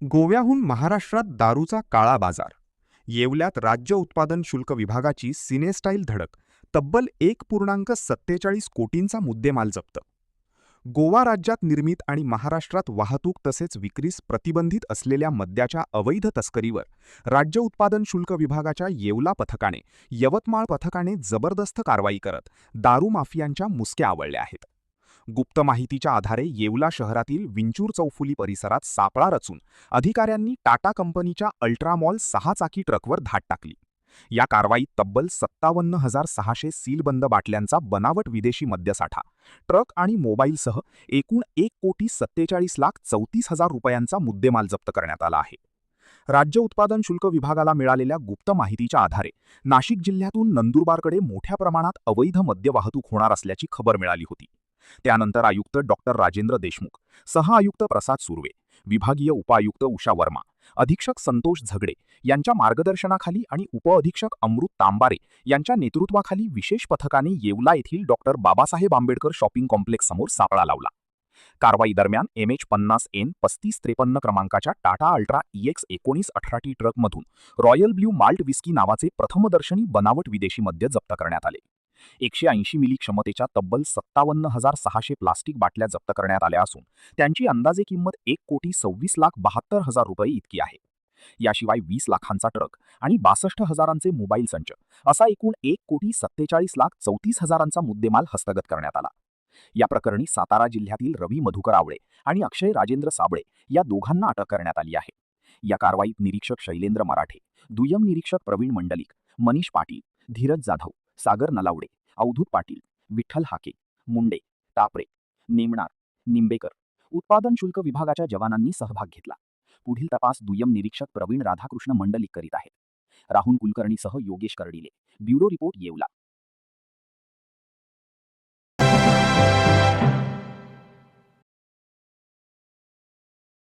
गोव्याहून महाराष्ट्रात दारूचा काळा बाजार. येवल्यात राज्य उत्पादन शुल्क विभागाची सिनेस्टाईल धडक. तब्बल 1.47 कोटींचा मुद्देमाल जप्त. गोवा राज्यात निर्मित आणि महाराष्ट्रात वाहतूक तसेच विक्रीस प्रतिबंधित असलेल्या मद्याच्या अवैध तस्करीवर राज्य उत्पादन शुल्क विभागाच्या येवला पथकाने यवतमाळ पथकाने जबरदस्त कारवाई करत दारू माफियांच्या मुसक्या आवळल्या आहेत. गुप्त माहितीच्या आधारे येवला शहरातील विंचूर चौफुली परिसरात सापळा रचून अधिकाऱ्यांनी टाटा कंपनीच्या अल्ट्रामॉल 6 चाकी ट्रकवर धाड टाकली. या कारवाईत तब्बल 57,600 सीलबंद बाटल्यांचा बनावट विदेशी मद्यसाठा, ट्रक आणि मोबाईलसह एकूण 1,47,34,00,000 रुपयांचा मुद्देमाल जप्त करण्यात आला आहे. राज्य उत्पादन शुल्क विभागाला मिळालेल्या गुप्त माहितीच्या आधारे नाशिक जिल्ह्यातून नंदुरबारकडे मोठ्या प्रमाणात अवैध मद्य वाहतूक होणार असल्याची खबर मिळाली होती. त्यानंतर आयुक्त डॉक्टर राजेंद्र देशमुख, सहआयुक्त प्रसाद सुर्वे, विभागीय उपआयुक्त उषा वर्मा, अधीक्षक संतोष झगडे यांच्या मार्गदर्शनाखाली आणि उपअधीक्षक अमृत तांबारे यांच्या नेतृत्वाखाली विशेष पथकाने येवला येथील doctor Babasaheb Ambedkar shopping complex समोर सापळा लावला. कारवाई दरम्यान MH50N 3553 क्रमांकाच्या टाटा अल्ट्रा EX 1918T ट्रकमधून रॉयल ब्ल्यू माल्ट विस्की नावाचे प्रथमदर्शनी बनावट विदेशी मद्य जप्त करण्यात आले. 180 मिली क्षमतेच्या तब्बल 57,600 प्लास्टिक बाटल्या जप्त करण्यात आल्या असून त्यांची अंदाजे किंमत 1,26,72,000 रुपये इतकी आहे. याशिवाय 20 लाखांचा ट्रक आणि 62,000चे मोबाईल संच असा एकूण 1,47,34,00,000चा मुद्देमाल हस्तगत करण्यात आला. या प्रकरणी सातारा जिल्ह्यातील रवी मधुकर आवळे आणि अक्षय राजेंद्र साबळे या दोघांना अटक करण्यात आली आहे. या कारवाईत निरीक्षक शैलेंद्र मराठे, दुय्यम निरीक्षक प्रवीण मंडलिक, मनीष पाटील, धीरज जाधव, सागर नलावडे, अवधूत पाटील, विठ्ठल हाके, मुंडे, टापरे, नेमणार, निंबेकर, उत्पादन शुल्क विभागाच्या जवानांनी सहभाग घेतला. पुढील तपास दुय्यम निरीक्षक प्रवीण राधाकृष्ण मंडलिक करीत आहेत. राहुल कुलकर्णीसह योगेश कर्डिले, ब्युरो रिपोर्ट येवला.